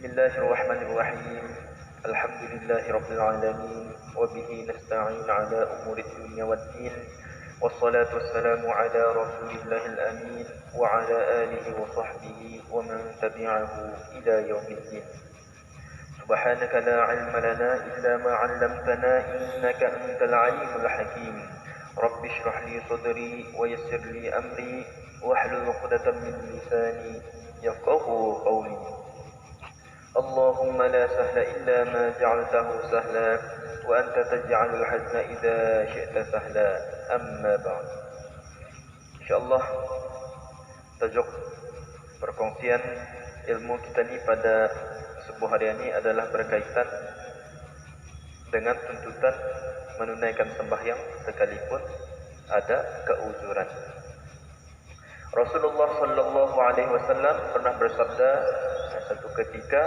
Bismillahirrahmanirrahim. Alhamdulillahi rabbil alamin wa bihi nasta'in ala umuri dunya waddin. Wassalatu wassalamu ala Rasulillahil amin wa ala alihi wa sahbihi wa man tabi'ahu ila yaumiddin. Subhanaka la 'ilma lana illa ma 'allamtana innaka antal 'alimul hakim. Rabbi shrah li sadri wa yassir li amri wahlul 'uqdatam min lisani yafqahu qawli. Allahumma la sahla illa ma ja'altahu sahla wa anta taj'alul hazna idza syi'ta sahla. Amma ba'd. Insyaallah tajuk perkongsian ilmu kita ni pada subuh hari ini adalah berkaitan dengan tuntutan menunaikan sembahyang sekalipun ada keuzuran. Rasulullah sallallahu alaihi wasallam pernah bersabda satu ketika,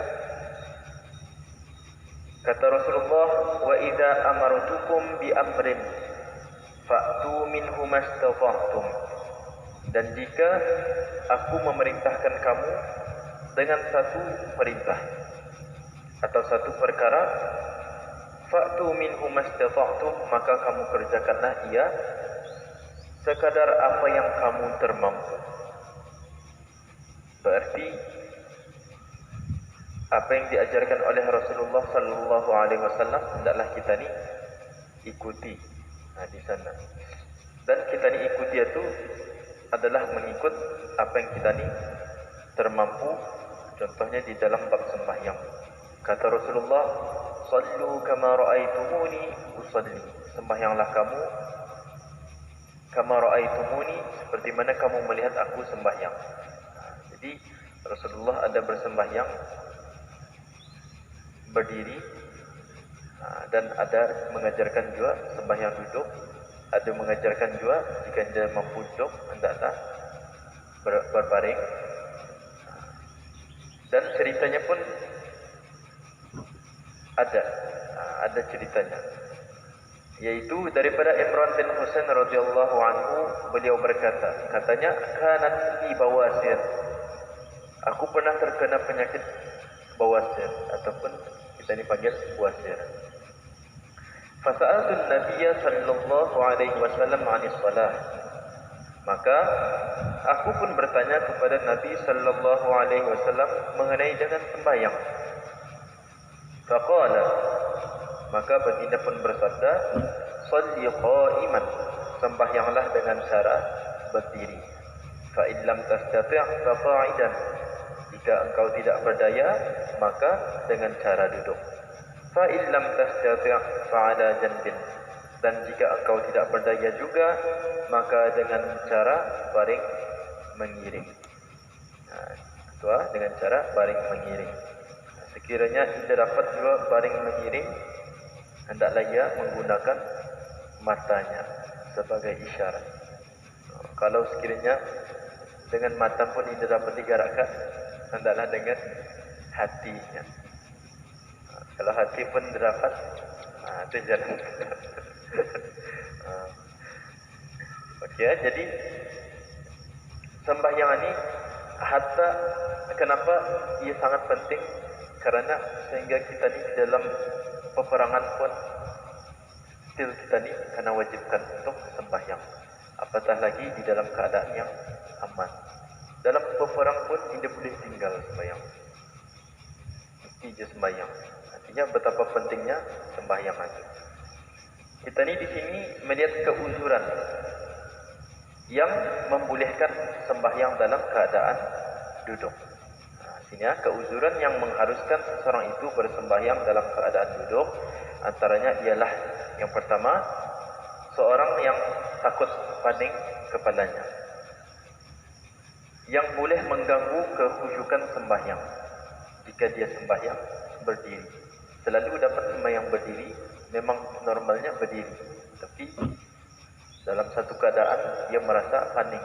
kata Rasulullah, wa idza amartukum bi amrin fa'tu minhu mastata'tum, dan jika aku memerintahkan kamu dengan satu perintah atau satu perkara, fa'tu minhu mastata'tum, maka kamu kerjakanlah ia sekadar apa yang kamu termampu. Berarti apa yang diajarkan oleh Rasulullah sallallahu alaihi wasallam hendaklah kita ni ikuti di sana. Dan kita ni ikuti itu adalah mengikut apa yang kita ni termampu. Contohnya di dalam bab sembahyang. Kata Rasulullah, "Shallu kama ra'aitumuni usalli." Sembahyanglah kamu kama ra'aitumuni, seperti mana kamu melihat aku sembahyang. Jadi Rasulullah ada bersembahyang berdiri, dan ada mengajarkan juga sembahyang duduk, ada mengajarkan juga jika dia mampu duduk hendaklah berbaring. Dan ceritanya pun ada ceritanya, yaitu daripada Imran bin Husain radhiyallahu anhu, beliau berkata, katanya, kanat li bawasir, aku pernah terkena penyakit bawasir ataupun kita ini panggil buasir. Fasa'altu an-nabiyya sallallahu alaihi wasallam 'anis shalah, maka aku pun bertanya kepada Nabi sallallahu alaihi wasallam mengenai dengan sembahyang. Faqala, maka baginda pun bersabda, shalli qa'iman, sembahyanglah dengan cara berdiri. Fa in lam tastati' fa qa'idan, jika engkau tidak berdaya maka dengan cara duduk. Fa in lam tastati' fa 'ala janbin, dan jika engkau tidak berdaya juga maka dengan cara baring mengiring. Dengan cara baring mengiring. Sekiranya tidak dapat juga baring mengiring, hendaklah ia menggunakan matanya sebagai isyarat. Kalau sekiranya dengan mata pun tidak dapat digerakkan, hendaklah dengan hatinya. Kalau hati pun dapat, itu jalan. Okey, jadi sembahyang ini hatta kenapa ia sangat penting, kerana sehingga kita di dalam peperangan pun still kita ni kena wajibkan untuk sembahyang, apatah lagi di dalam keadaan yang aman. Dalam peperang pun tidak boleh tinggal sembahyang, mesti je sembahyang. Artinya betapa pentingnya sembahyang itu. Kita ni di sini melihat keuzuran yang membolehkan sembahyang dalam keadaan duduk. Sini keuzuran yang mengharuskan seseorang itu bersembahyang dalam keadaan duduk, antaranya ialah yang pertama, seorang yang takut paning kepalanya, yang boleh mengganggu kekhusyukan sembahyang. Jika dia sembahyang berdiri, selalu dapat sembahyang berdiri, memang normalnya berdiri, tapi dalam satu keadaan dia merasa paning,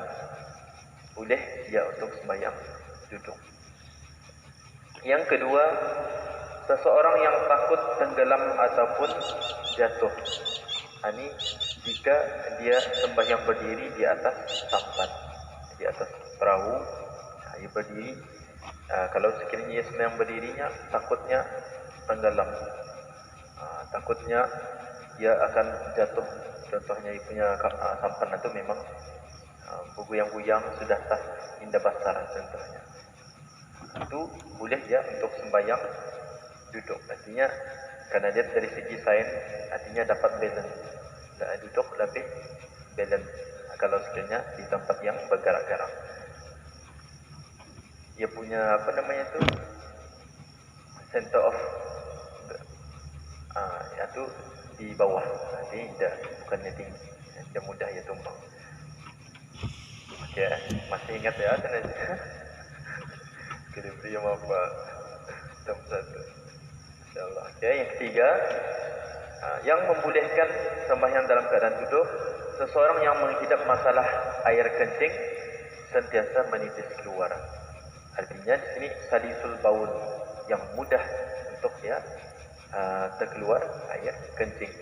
boleh dia untuk sembahyang duduk. Yang kedua, seseorang yang takut tenggelam ataupun jatuh. Ini jika dia sembahyang berdiri di atas sampan, di atas perahu, dia berdiri Kalau sekiranya ia sembahyang berdirinya, takutnya tenggelam, takutnya ia akan jatuh. Contohnya ia punya sampan itu memang bergoyang-goyang, sudah tak indah basar contohnya. Itu boleh ya untuk sembahyang duduk. Artinya karena dia dari segi sains artinya dapat balance. Duduk lebih balance kalau sekiranya di tempat yang bergerak-gerak. Dia punya apa namanya itu center of itu di bawah, jadi bukannya tinggi, tidak mudah ya tumbang. Oke, masih ingat ya tenaga? Kira-kira apa? Tempat satu. Insyaallah. Oke, yang ketiga, yang membolehkan sembahyang dalam keadaan duduk, seseorang yang mengidap masalah air kencing sentiasa menitis keluar. Artinya di sini salisul baul, yang mudah untuk ya terkeluar air kencing.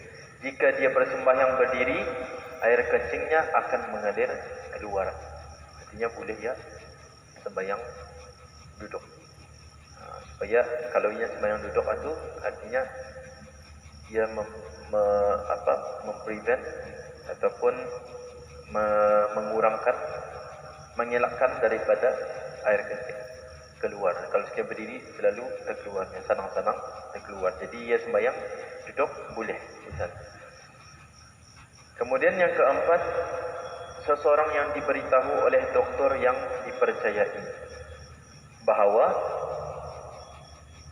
Jika dia bersembahyang berdiri, air kencingnya akan mengalir keluar. Artinya boleh ya sembahyang duduk. Supaya kalau ia sembahyang duduk itu artinya ia memprevent ataupun mengurangkan, mengelakkan daripada air kencing keluar. Kalau sekiranya berdiri selalu terkeluarnya, sanang-sanang terkeluar. Jadi ia sembahyang duduk boleh misalnya. Kemudian yang keempat, seseorang yang diberitahu oleh doktor yang dipercayai bahawa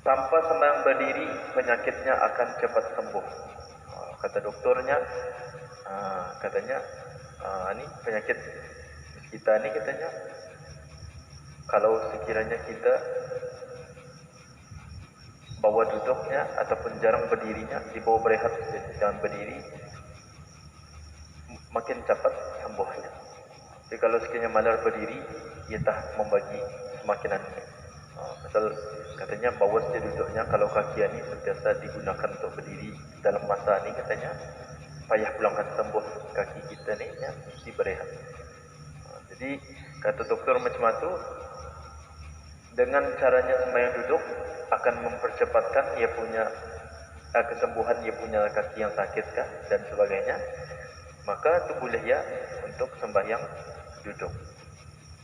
tanpa sembahyang berdiri penyakitnya akan cepat sembuh. Kata doktornya, katanya ini penyakit kita ni katanya, kalau sekiranya kita bawa duduknya ataupun jarang berdirinya, dibawa berehat jangan berdiri, makin cepat sembuhnya. Jadi kalau sekiranya malas berdiri, ia tak membagi semakin aneh. Misal katanya bawa saja duduknya, kalau kaki ini sentiasa digunakan untuk berdiri dalam masa ini katanya, payah pulangkan sembuh kaki kita ni ya, mesti berehat. Jadi kata doktor macam itu, dengan caranya sembahyang duduk akan mempercepatkan ia punya kesembuhan, ia punya kaki yang sakit kah dan sebagainya. Maka itu boleh ya untuk sembahyang duduk.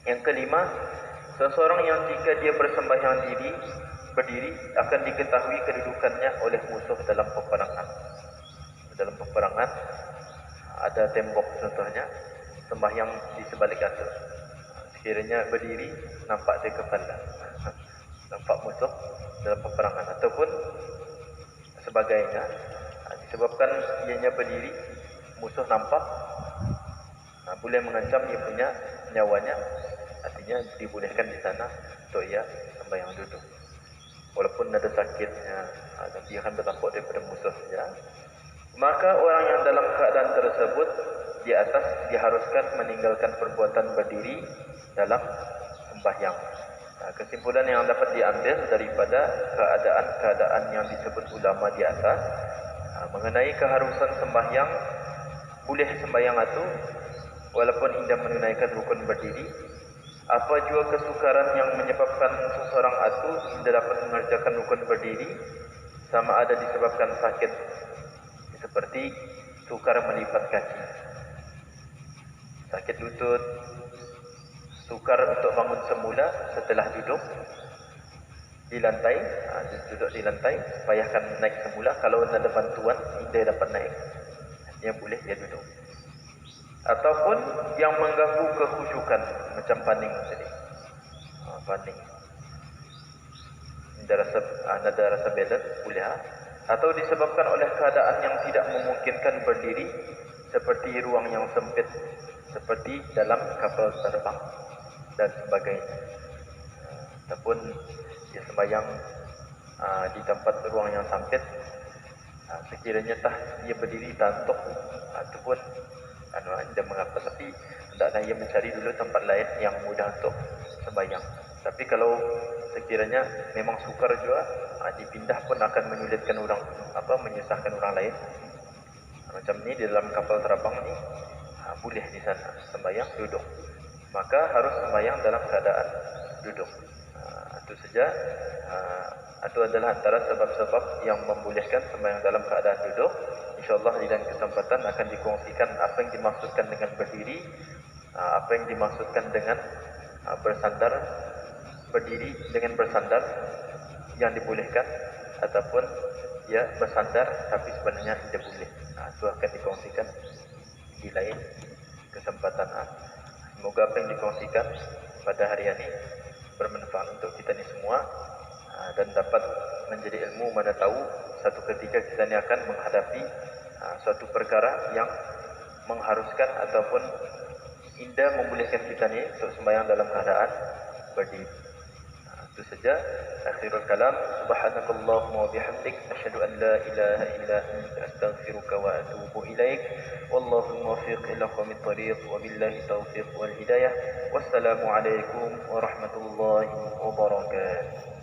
Yang kelima, seseorang yang jika dia bersembahyang berdiri akan diketahui kedudukannya oleh musuh dalam peperangan. Dalam peperangan ada tembok contohnya, sembahyang di sebalik itu. Sekiranya berdiri nampak dia kepala, nampak musuh dalam peperangan ataupun sebagainya. Disebabkan ianya berdiri, musuh nampak, boleh mengancam ia punya nyawanya. Artinya dibolehkan di sana untuk ia sembahyang duduk. Walaupun ada sakitnya, tapi dia akan bertampuk daripada musuh saja. Maka orang yang dalam keadaan tersebut di atas diharuskan meninggalkan perbuatan berdiri dalam sembahyang. Kesimpulan yang dapat diambil daripada keadaan-keadaan yang disebut ulama di atas mengenai keharusan sembahyang, boleh sembahyang itu walaupun tidak menunaikan rukun berdiri. Apa jua kesukaran yang menyebabkan seseorang itu tidak dapat mengerjakan rukun berdiri, sama ada disebabkan sakit seperti sukar melipat kaki, sakit lutut, sukar untuk bangun semula setelah duduk di lantai, duduk di lantai, payahkan naik semula. Kalau ada bantuan tidak dapat naik, yang boleh dia duduk. Ataupun yang mengganggu kekhusyukan macam paning tadi, paning, ada rasa balance boleh, atau disebabkan oleh keadaan yang tidak memungkinkan berdiri seperti ruang yang sempit seperti dalam kapal terbang dan sebagainya. Ataupun dia sembahyang di tempat ruang yang sempit, sekiranya dia berdiri tantuk ataupun tidak mengapa, tapi hendaklah ia mencari dulu tempat lain yang mudah untuk sembahyang. Tapi kalau sekiranya memang sukar juga, dipindah pun akan menyulitkan orang, menyusahkan orang lain. Macam ni di dalam kapal terbang ni, boleh di sana sembahyang duduk. Maka harus sembahyang dalam keadaan duduk. Itu saja. Itu adalah antara sebab-sebab yang membolehkan sembahyang dalam keadaan duduk. InsyaAllah di lain kesempatan akan dikongsikan apa yang dimaksudkan dengan berdiri, apa yang dimaksudkan dengan bersandar, berdiri dengan bersandar yang dibolehkan, ataupun ya bersandar tapi sebenarnya tidak boleh. Itu akan dikongsikan di lain kesempatan. Semoga apa yang dikongsikan pada hari ini bermanfaat untuk kita ni semua, dan dapat menjadi ilmu mana tahu satu ketika kita ni akan menghadapi suatu perkara yang mengharuskan ataupun indah membolehkan kita ni untuk sembahyang dalam keadaan berdiri. Itu saja. Akhirul kalam. Subhanakallahumma wa bihamdik, asyhadu an la ilaha illa anta, astaghfiruka wa atubu ilaik. Wallahu muwaffiq ila aqwamit thariq, wa billahi taufiq wal hidayah. Wassalamu alaikum warahmatullahi wabarakatuh.